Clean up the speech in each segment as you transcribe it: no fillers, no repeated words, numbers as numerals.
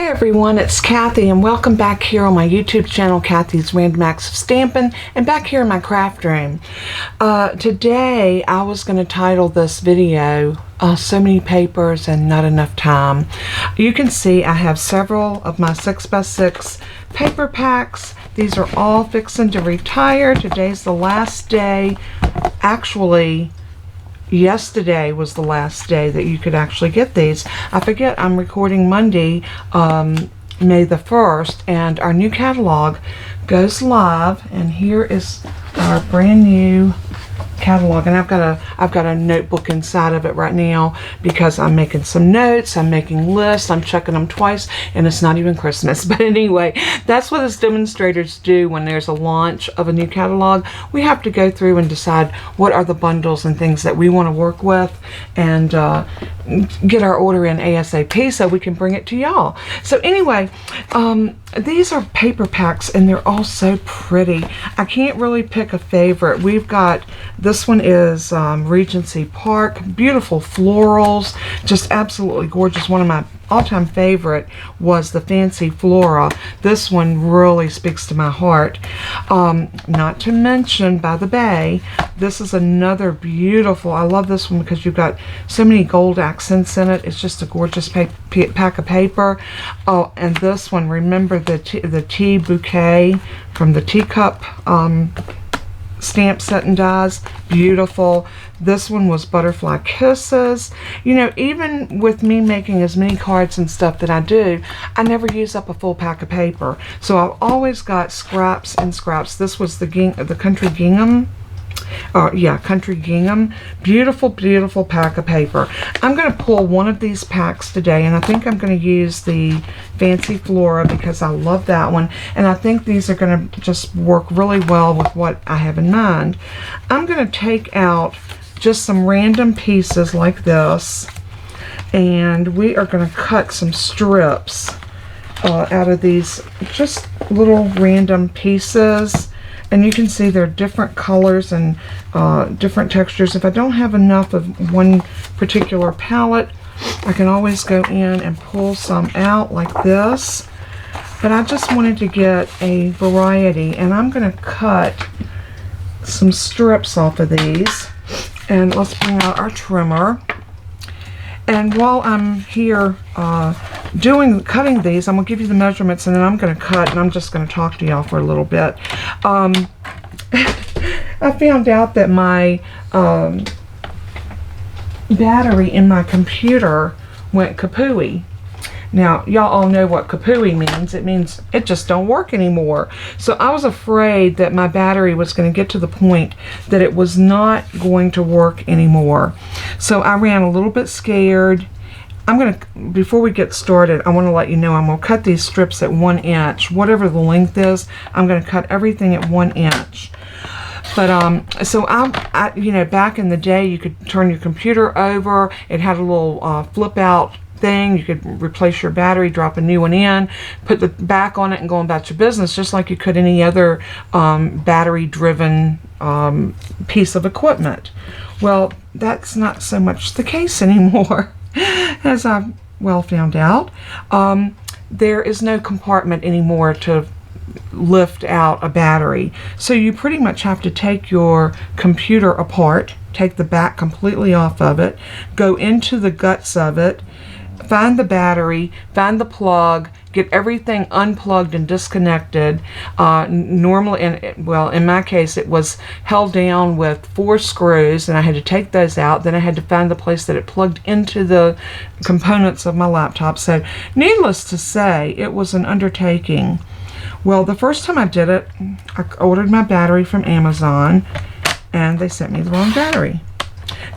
Everyone, it's Kathy and welcome back here on my YouTube channel, Kathy's Random Acts of Stampin', and back here in my craft room. Today I was going to title this video, So Many Papers and Not Enough Time. You can see I have several of my 6x6 paper packs. These are all fixing to retire. Today's the last day. Actually, yesterday was the last day that you could actually get these. I forget, I'm recording Monday, May the 1st, and our new catalog goes live, and here is our brand new catalog. And I've got a notebook inside of it right now because I'm making some notes, I'm making lists, I'm checking them twice, and it's not even Christmas. But anyway, that's what us demonstrators do when there's a launch of a new catalog. We have to go through and decide what are the bundles and things that we want to work with and get our order in ASAP so we can bring it to y'all. So anyway, these are paper packs and they're all so pretty. I can't really pick a favorite. We've got, this one is Regency Park, beautiful florals, just absolutely gorgeous. One of my all-time favorite was the Fancy Flora. This one really speaks to my heart. Not to mention, by the Bay, this is another beautiful, I love this one because you've got so many gold accents in it. It's just a gorgeous pack of paper. Oh, and this one, remember the tea bouquet from the teacup stamp set and dies, beautiful. This one was Butterfly Kisses. You know, even with me making as many cards and stuff that I do, I never use up a full pack of paper, so I've always got scraps and scraps. This was the Country Gingham. Country Gingham. Beautiful, beautiful pack of paper. I'm going to pull one of these packs today, and I think I'm going to use the Fancy Flora because I love that one, and I think these are going to just work really well with what I have in mind. I'm going to take out just some random pieces like this, and we are going to cut some strips out of these just little random pieces. And you can see they're different colors and different textures. If I don't have enough of one particular palette, I can always go in and pull some out like this. But I just wanted to get a variety, and I'm going to cut some strips off of these. And let's bring out our trimmer. And while I'm here cutting these, I'm going to give you the measurements, and then I'm going to cut, and I'm just going to talk to y'all for a little bit. I found out that my battery in my computer went kapooey. Now, y'all all know what kapooey means. It means it just don't work anymore. So I was afraid that my battery was going to get to the point that it was not going to work anymore. So I ran a little bit scared. Before we get started, I want to let you know I'm going to cut these strips at 1 inch. Whatever the length is, I'm going to cut everything at 1 inch. But so you know, back in the day, you could turn your computer over. It had a little flip out thing. You could replace your battery, drop a new one in, put the back on it, and go about your business just like you could any other battery driven piece of equipment. Well, that's not so much the case anymore. As I've well found out, there is no compartment anymore to lift out a battery. So you pretty much have to take your computer apart, take the back completely off of it, go into the guts of it, find the battery, find the plug, get everything unplugged and disconnected. Normally, in my case, it was held down with 4 screws, and I had to take those out. Then I had to find the place that it plugged into the components of my laptop. So needless to say, it was an undertaking. Well, the first time I did it, I ordered my battery from Amazon, and they sent me the wrong battery.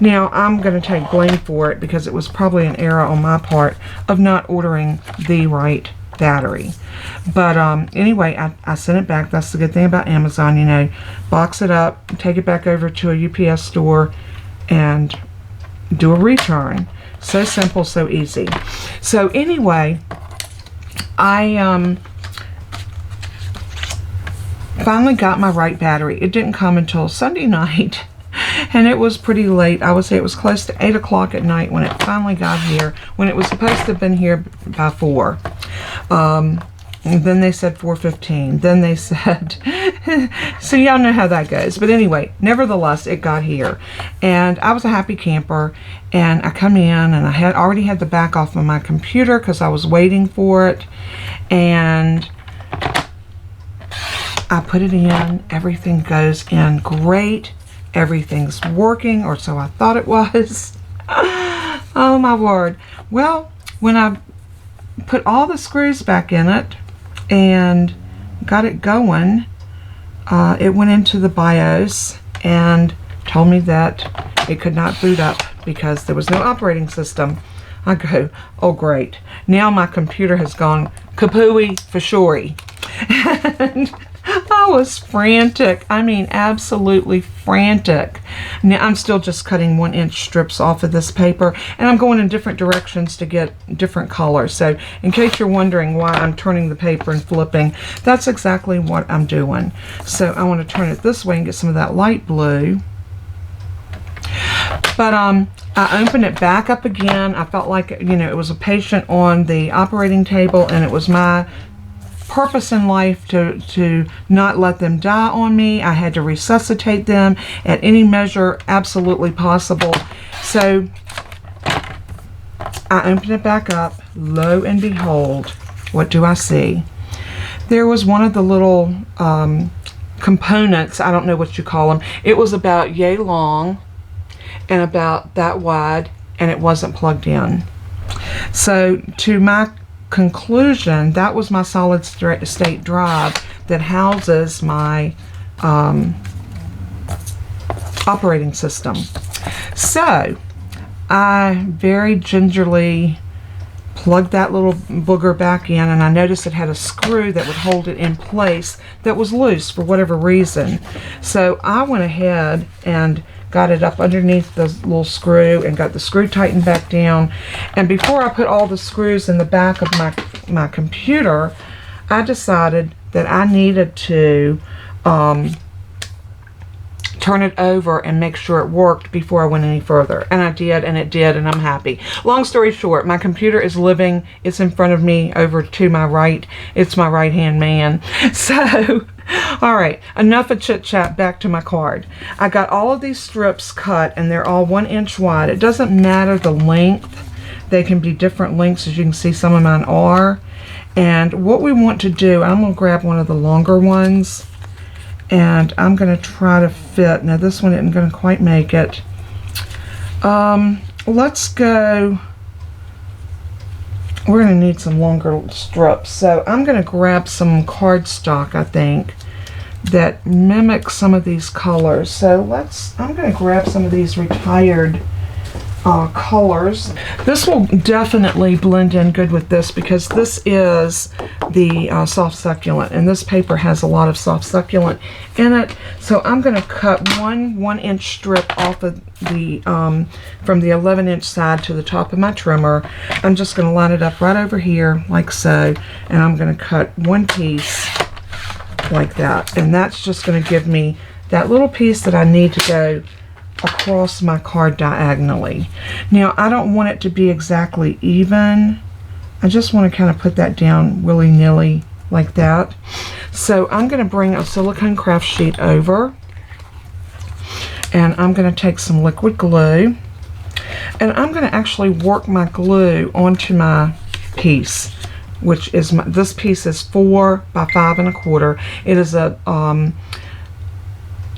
Now, I'm going to take blame for it because it was probably an error on my part of not ordering the right battery. But anyway, I sent it back. That's the good thing about Amazon, you know. Box it up, take it back over to a UPS store, and do a return. So simple, so easy. So anyway, I finally got my right battery. It didn't come until Sunday night. And it was pretty late. I would say it was close to 8 o'clock at night when it finally got here, when it was supposed to have been here by 4. And then they said 4:15. Then they said, so y'all know how that goes. But anyway, nevertheless, it got here. And I was a happy camper. And I come in and I had already had the back off of my computer because I was waiting for it. And I put it in. Everything goes in great. Everything's working, or so I thought it was. Oh my word. Well, when I put all the screws back in it and got it going, it went into the BIOS and told me that it could not boot up because there was no operating system. I go, oh great. Now my computer has gone kapooey for sure. And I was frantic. I mean, absolutely frantic. Now I'm still just cutting 1-inch strips off of this paper, and I'm going in different directions to get different colors. So in case you're wondering why I'm turning the paper and flipping, that's exactly what I'm doing. So I want to turn it this way and get some of that light blue. But I opened it back up again. I felt like, you know, it was a patient on the operating table, and it was my purpose in life to not let them die on me. I had to resuscitate them at any measure absolutely possible. So I opened it back up. Lo and behold, what do I see? There was one of the little components, I don't know what you call them. It was about yay long and about that wide, and it wasn't plugged in. So to my conclusion, that was my solid state drive that houses my operating system. So I very gingerly plugged that little booger back in, and I noticed it had a screw that would hold it in place that was loose for whatever reason. So I went ahead and got it up underneath the little screw and got the screw tightened back down. And before I put all the screws in the back of my computer, I decided that I needed to turn it over and make sure it worked before I went any further. And I did, and it did, and I'm happy. Long story short, my computer is living. It's in front of me over to my right. It's my right-hand man. So all right, enough of chit-chat, back to my card. I got all of these strips cut, and they're all 1 inch wide. It doesn't matter the length. They can be different lengths, as you can see some of mine are. And what we want to do, I'm going to grab one of the longer ones, and I'm going to try to fit. Now this one isn't going to quite make it. Let's go. We're going to need some longer strips. So I'm going to grab some cardstock, I think, that mimics some of these colors. So I'm going to grab some of these retired colors. This will definitely blend in good with this because this is the soft succulent, and this paper has a lot of soft succulent in it. So I'm going to cut one 1-inch strip off of the from the 11-inch side to the top of my trimmer. I'm just going to line it up right over here like so, and I'm going to cut one piece like that, and that's just going to give me that little piece that I need to go across my card diagonally. Now I don't want it to be exactly even. I just want to kind of put that down willy-nilly like that. So I'm going to bring a silicone craft sheet over, and I'm going to take some liquid glue, and I'm going to actually work my glue onto my piece, which is this piece is 4 by 5 1/4.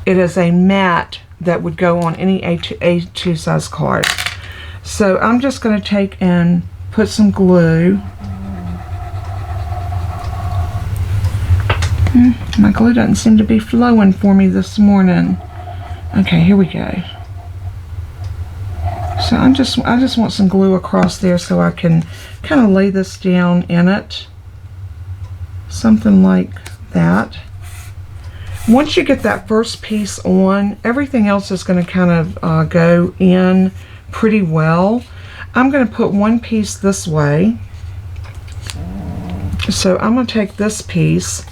It is a mat that would go on any A2 size card. So I'm just going to take and put some glue. My glue doesn't seem to be flowing for me this morning. Okay, here we go. So I just want some glue across there so I can kind of lay this down in it. Something like that. Once you get that first piece on, everything else is going to kind of go in pretty well. I'm going to put one piece this way. So I'm going to take this piece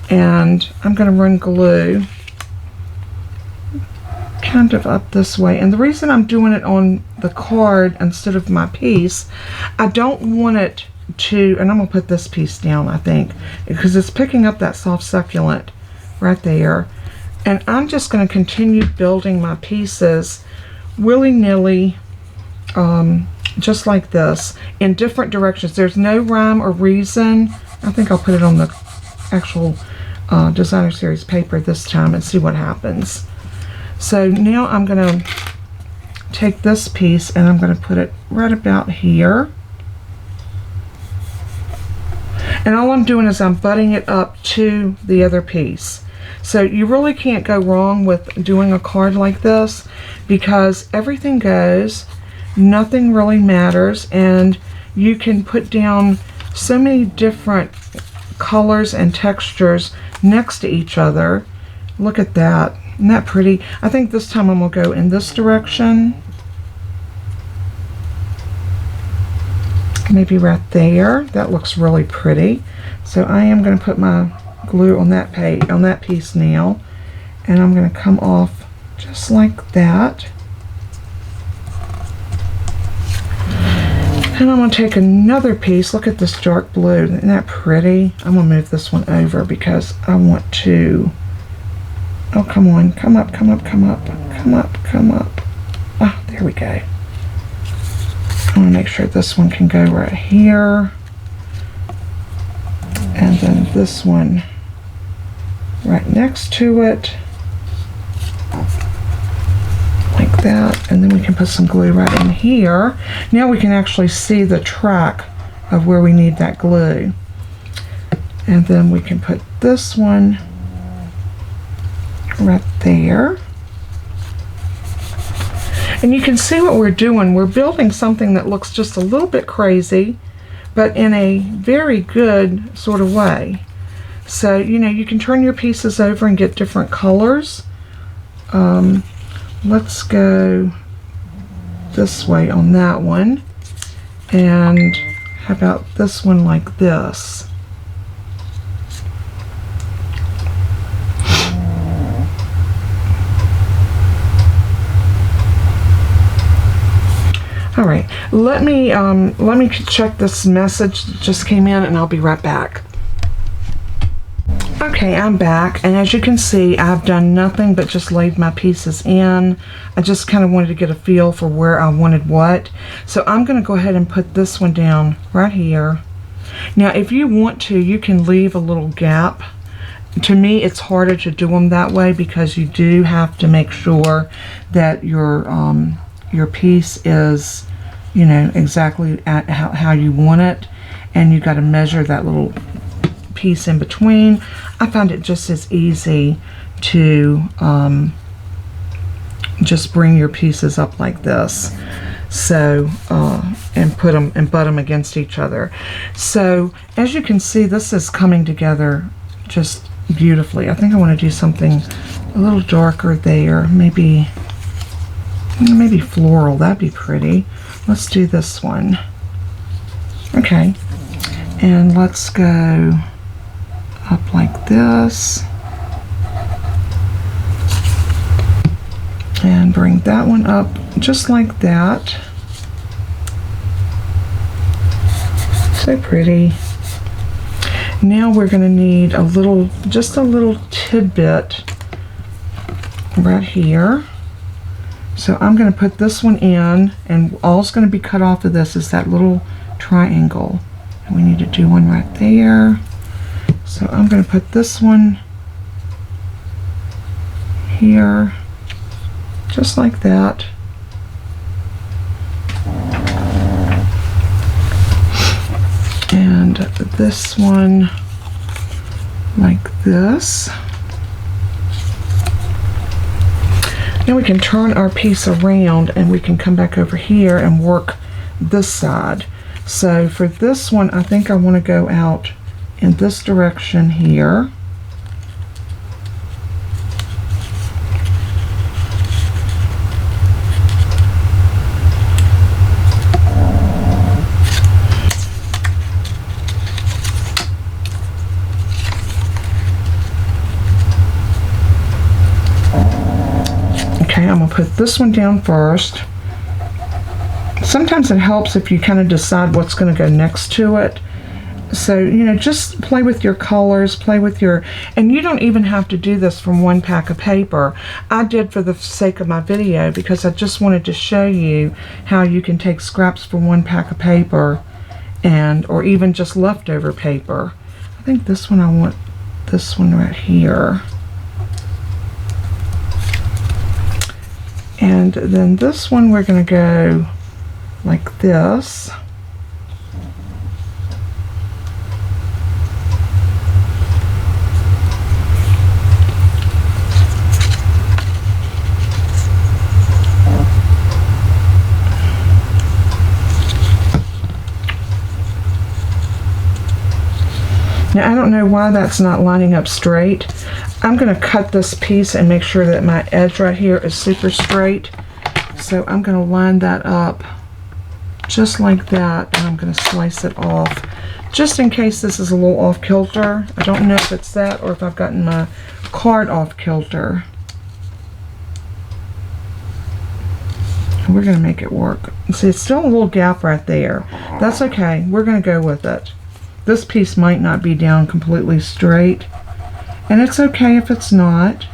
and I'm going to run glue kind of up this way. And the reason I'm doing it on the card instead of my piece, I don't want it to, and I'm going to put this piece down, I think, because it's picking up that soft succulent right there. And I'm just going to continue building my pieces willy-nilly, just like this, in different directions. There's no rhyme or reason. I think I'll put it on the actual designer series paper this time and see what happens. So now I'm going to take this piece and I'm going to put it right about here. And all I'm doing is I'm butting it up to the other piece. So you really can't go wrong with doing a card like this, because everything goes, nothing really matters, and you can put down so many different colors and textures next to each other. Look at that. Isn't that pretty? I think this time I'm going to go in this direction. Maybe right there. That looks really pretty. So I am going to put my glue on that page, on that piece now, and I'm going to come off just like that. And I'm going to take another piece. Look at this dark blue. Isn't that pretty? I'm going to move this one over because I want to... Oh, come on. Come up, come up, come up. Come up, come up. Ah, there we go. I want to make sure this one can go right here. And then this one right next to it. Like that. And then we can put some glue right in here. Now we can actually see the track of where we need that glue. And then we can put this one right there. And you can see what we're doing. We're building something that looks just a little bit crazy, but in a very good sort of way. So, you know, you can turn your pieces over and get different colors. Let's go this way on that one. And how about this one like this? All right, let me check this message that just came in, and I'll be right back. Okay, I'm back, and as you can see, I've done nothing but just laid my pieces in. I just kind of wanted to get a feel for where I wanted what. So I'm going to go ahead and put this one down right here. Now, if you want to, you can leave a little gap. To me, it's harder to do them that way because you do have to make sure that your piece is, you know, exactly at how you want it, and you got to measure that little piece in between. I found it just as easy to just bring your pieces up like this, so and put them and butt them against each other. So as you can see, this is coming together just beautifully. I think I want to do something a little darker there, maybe floral. That'd be pretty. Let's do this one. Okay, and let's go up like this and bring that one up just like that. So pretty. Now we're going to need a little, just a little tidbit right here. So I'm going to put this one in, and all's going to be cut off of this is that little triangle. And we need to do one right there. So I'm going to put this one here, just like that. And this one like this. Now we can turn our piece around and we can come back over here and work this side. So for this one, I think I want to go out in this direction here. Okay, I'm going to put this one down first. sometimes it helps if you kind of decide what's going to go next to it. So, you know, just play with your colors, play with your, and you don't even have to do this from one pack of paper. I did for the sake of my video because I just wanted to show you how you can take scraps from one pack of paper and, or even just leftover paper. I think this one, I want this one right here. And then this one we're going to go like this. Now I don't know why that's not lining up straight. I'm going to cut this piece and make sure that my edge right here is super straight. So I'm going to line that up just like that, and I'm going to slice it off. Just in case this is a little off kilter. I don't know if it's that or if I've gotten my card off kilter. And we're going to make it work. See, it's still a little gap right there. That's okay. We're going to go with it. This piece might not be down completely straight, and it's okay if it's not.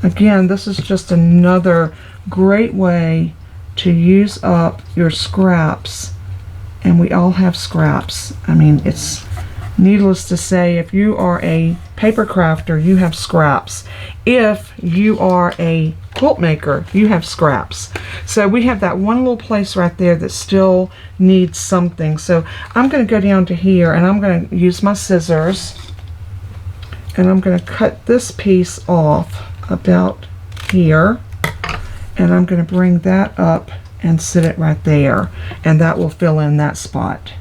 Again, this is just another great way to use up your scraps, and we all have scraps. I mean, it's needless to say, if you are a paper crafter, you have scraps. If you are a quilt maker, you have scraps. So we have that one little place right there that still needs something. So I'm going to go down to here, and I'm going to use my scissors, and I'm going to cut this piece off about here, and I'm going to bring that up and sit it right there, and that will fill in that spot.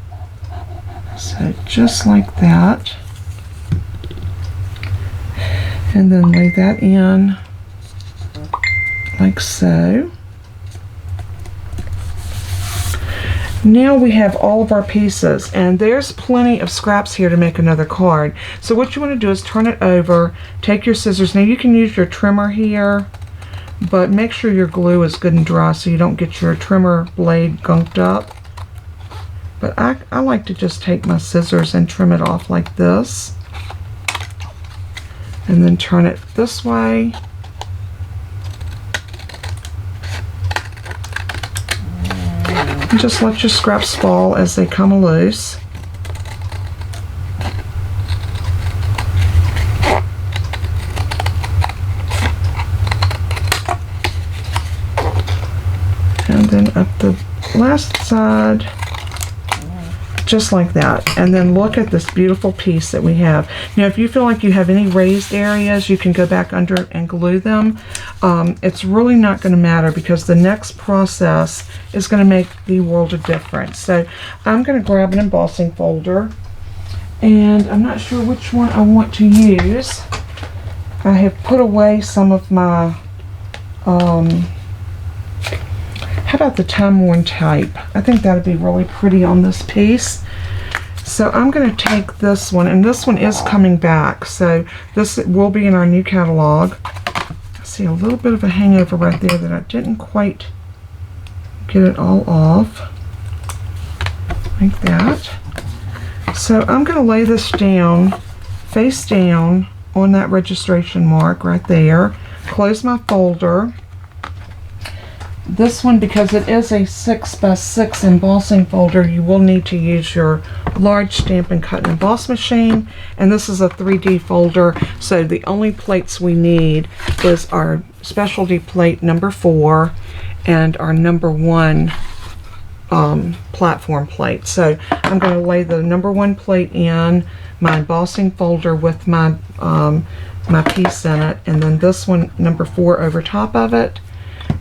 So just like that, and then lay that in like so. Now we have all of our pieces, and there's plenty of scraps here to make another card. So what you want to do is turn it over, take your scissors. Now you can use your trimmer here, but make sure your glue is good and dry so you don't get your trimmer blade gunked up. But I like to just take my scissors and trim it off like this, and then turn it this way. And just let your scraps fall as they come loose. And then up the last side, just like that. And then look at this beautiful piece that we have. Now if you feel like you have any raised areas, you can go back under it and glue them. It's really not going to matter because the next process is going to make the world of difference. So I'm going to grab an embossing folder, and I'm not sure which one I want to use. I have put away some of my how about the time-worn type? I think that would be really pretty on this piece. So I'm going to take this one, and this one is coming back, so this will be in our new catalog. I see a little bit of a hangover right there that I didn't quite get it all off, like that. So I'm going to lay this down, face down on that registration mark right there, close my folder. This one, because it is a 6x6 embossing folder, you will need to use your large Stampin' Cut and Emboss machine, and this is a 3D folder, so the only plates we need is our specialty plate number 4 and our number 1 platform plate. So I'm going to lay the number 1 plate in my embossing folder with my my piece in it, and then this one, number 4, over top of it.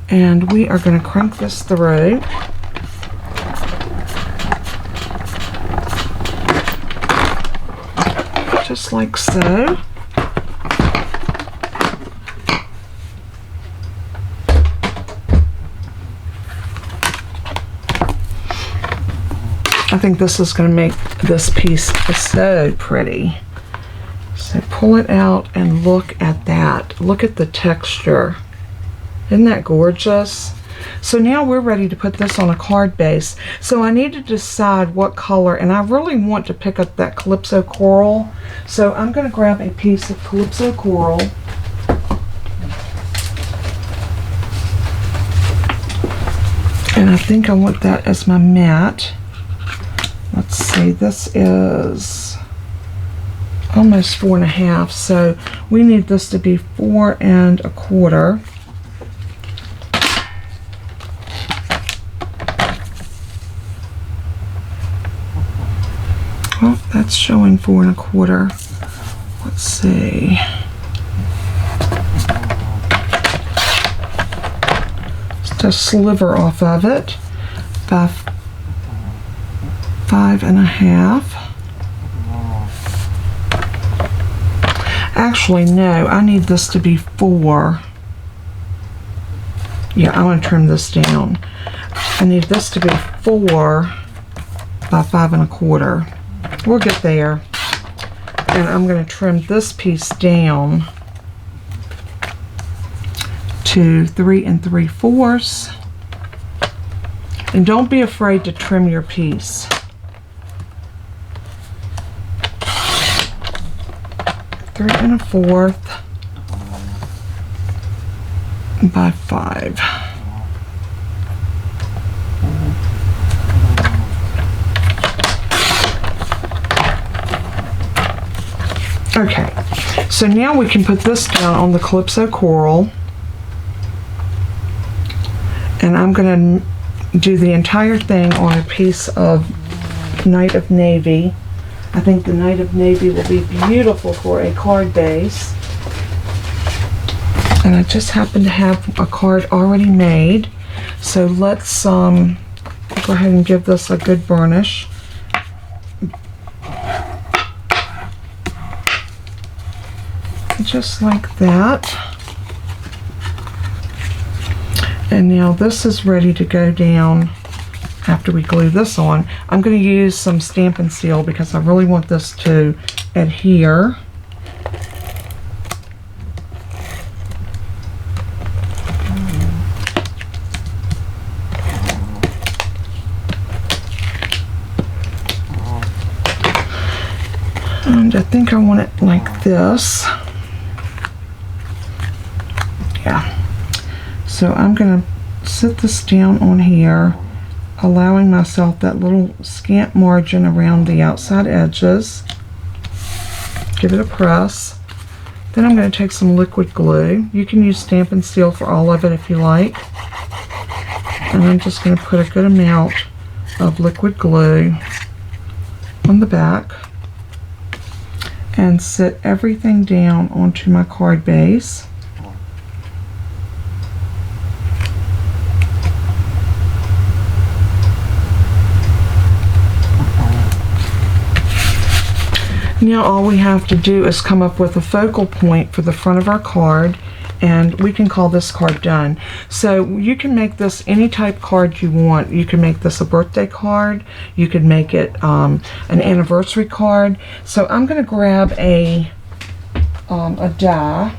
And we are going to crank this through. Just like so. I think this is going to make this piece so pretty. So pull it out and look at that. Look at the texture. Isn't that gorgeous? So now we're ready to put this on a card base. So I need to decide what color, and I really want to pick up that Calypso Coral. So I'm going to grab a piece of Calypso Coral. And I think I want that as my mat. Let's see, this is almost 4.5, so we need this to be 4 1/4. Well, that's showing 4 1/4. Let's see. Just a sliver off of it. By 5 1/2. Actually, no, I need this to be 4. Yeah, I want to trim this down. I need this to be 4 by 5 1/4. We'll get there. And I'm going to trim this piece down to 3 3/4. And don't be afraid to trim your piece. 3 1/4 by 5. Okay, so now we can put this down on the Calypso Coral, and I'm going to do the entire thing on a piece of Night of Navy. I think the Night of Navy will be beautiful for a card base. And I just happen to have a card already made. So let's go ahead and give this a good burnish. Just like that. And now this is ready to go down. After we glue this on, I'm going to use some Stampin' Seal because I really want this to adhere. And I think I want it like this. Yeah. So I'm going to sit this down on here, allowing myself that little scant margin around the outside edges. Give it a press. Then I'm going to take some liquid glue. You can use Stampin' Seal for all of it if you like. And I'm just going to put a good amount of liquid glue on the back and sit everything down onto my card base. Now all we have to do is come up with a focal point for the front of our card, and we can call this card done. So you can make this any type card you want. You can make this a birthday card. You could make it an anniversary card. So I'm going to grab a die,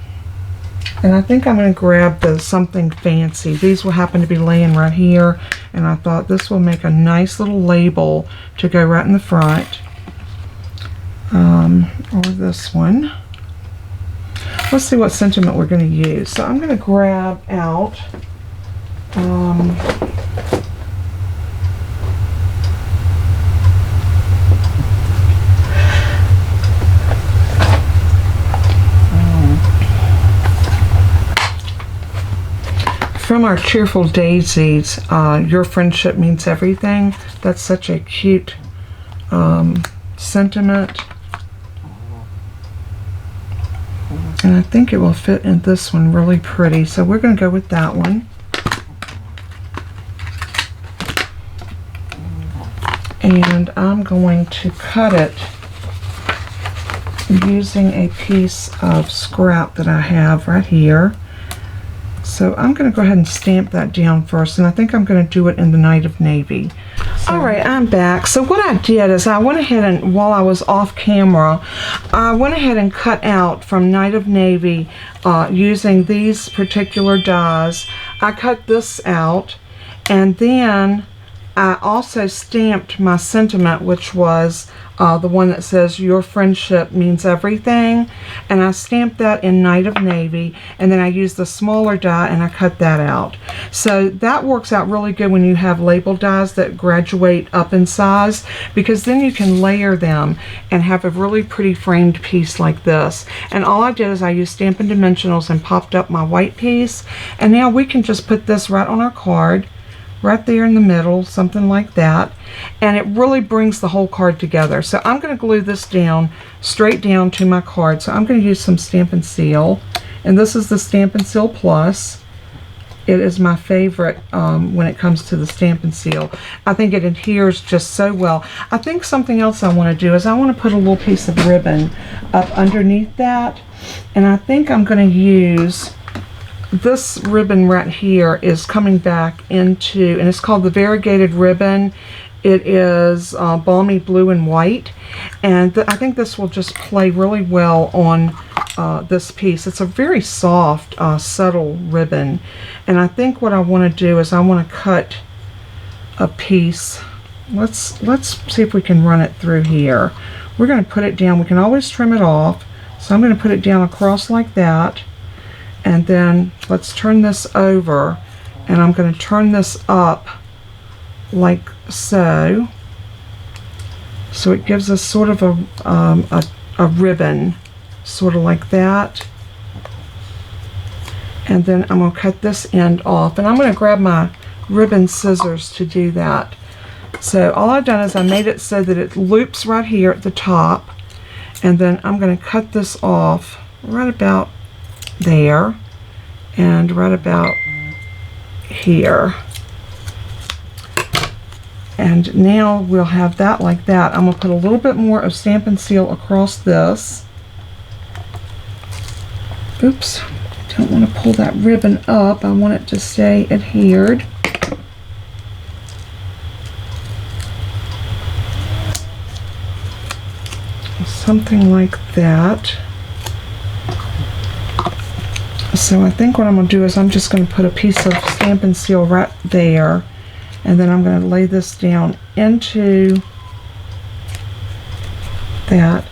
and I think I'm going to grab the Something Fancy. These will happen to be laying right here, and I thought this will make a nice little label to go right in the front. Or this one. Let's see what sentiment we're going to use. So I'm going to grab out from our Cheerful Daisies, Your Friendship Means Everything. That's such a cute sentiment. And I think it will fit in this one really pretty. So we're going to go with that one. And I'm going to cut it using a piece of scrap that I have right here. So I'm going to go ahead and stamp that down first, and I think I'm going to do it in the Night of Navy. So, alright, I'm back. So what I did is I went ahead and, while I was off camera, I went ahead and cut out from Night of Navy using these particular dies. I cut this out, And then I also stamped my sentiment, which was the one that says your friendship means everything, and I stamped that in Night of Navy, and then I used the smaller die and I cut that out. So that works out really good when you have label dies that graduate up in size, because then you can layer them and have a really pretty framed piece like this. And all I did is I used Stampin' Dimensionals and popped up my white piece, and now we can just put this right on our card, right there in the middle, something like that, and it really brings the whole card together. So I'm going to glue this down, straight down to my card. So I'm going to use some Stampin' Seal, and this is the Stampin' Seal Plus. It is my favorite when it comes to the Stampin' Seal. I think it adheres just so well. I think something else I want to do is I want to put a little piece of ribbon up underneath that, and I think I'm going to use this ribbon right here is coming back into, and it's called the Variegated Ribbon. It is balmy blue and white, and I think this will just play really well on this piece. It's a very soft, subtle ribbon, and I think what I want to do is I want to cut a piece. Let's see if we can run it through here. We're going to put it down. We can always trim it off, so I'm going to put it down across like that. And then let's turn this over, and I'm going to turn this up like so. So it gives us sort of a ribbon, sort of like that. And then I'm going to cut this end off, and I'm going to grab my ribbon scissors to do that. So all I've done is I made it so that it loops right here at the top, and then I'm going to cut this off right about there and right about here. And now we'll have that like that. I'm going to put a little bit more of Stampin' Seal across this. Oops, don't want to pull that ribbon up. I want it to stay adhered. Something like that. So I think what I'm going to do is I'm just going to put a piece of Stampin' Seal right there, and then I'm going to lay this down into that.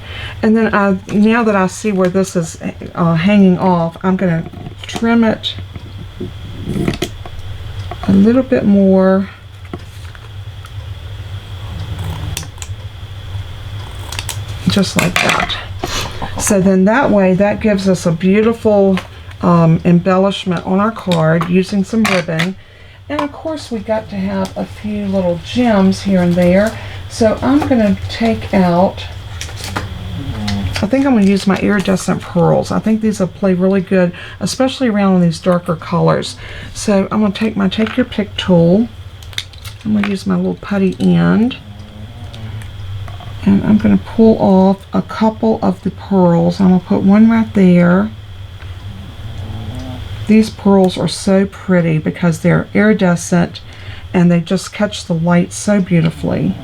And then now that I see where this is hanging off, I'm going to trim it a little bit more. Just like that. So then that way, that gives us a beautiful embellishment on our card using some ribbon. And of course we got to have a few little gems here and there. So I'm going to take out, I think I'm going to use my iridescent pearls. I think these will play really good, especially around on these darker colors. So I'm going to take my Take Your Pick tool. I'm going to use my little putty end, and I'm going to pull off a couple of the pearls. I'm going to put one right there. These pearls are so pretty because they're iridescent and they just catch the light so beautifully.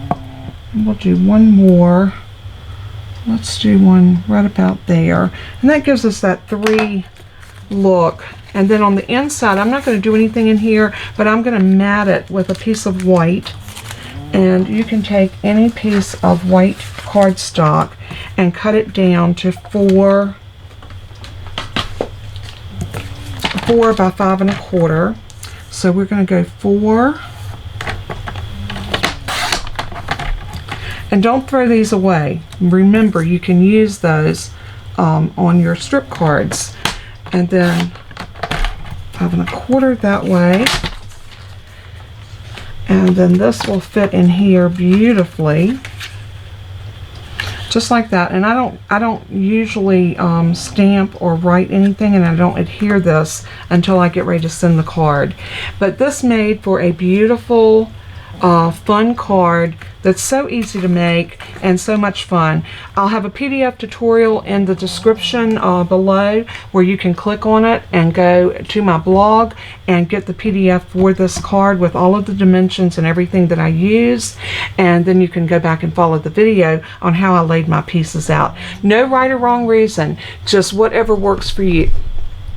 And we'll do one more. Let's do one right about there. And that gives us that 3 look. And then on the inside, I'm not going to do anything in here, but I'm going to mat it with a piece of white. And you can take any piece of white cardstock and cut it down to 4 by 5 1/4. So we're going to go 4. And don't throw these away. Remember, you can use those on your strip cards. And then 5 1/4 that way. And then this will fit in here beautifully. Just like that. And I don't usually stamp or write anything, and I don't adhere this until I get ready to send the card. But this made for a beautiful fun card that's so easy to make and so much fun. I'll have a PDF tutorial in the description below where you can click on it and go to my blog and get the PDF for this card with all of the dimensions and everything that I used, and then you can go back and follow the video on how I laid my pieces out. No right or wrong reason, just whatever works for you.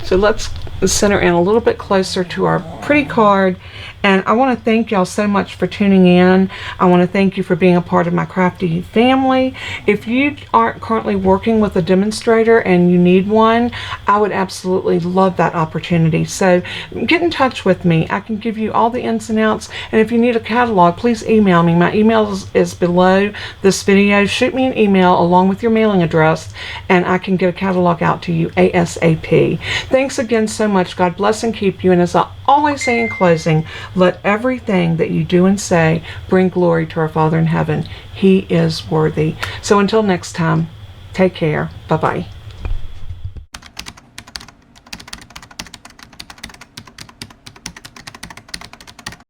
So let's center in a little bit closer to our pretty card, And I want to thank y'all so much for tuning in. I want to thank you for being a part of my crafty family. If you aren't currently working with a demonstrator and you need one, I would absolutely love that opportunity. So get in touch with me. I can give you all the ins and outs. And if you need a catalog, please email me. My email is below this video. Shoot me an email along with your mailing address, and I can get a catalog out to you ASAP. Thanks again so much. God bless and keep you. And as I always say in closing, let everything that you do and say bring glory to our Father in heaven. He is worthy. So until next time, take care. Bye-bye.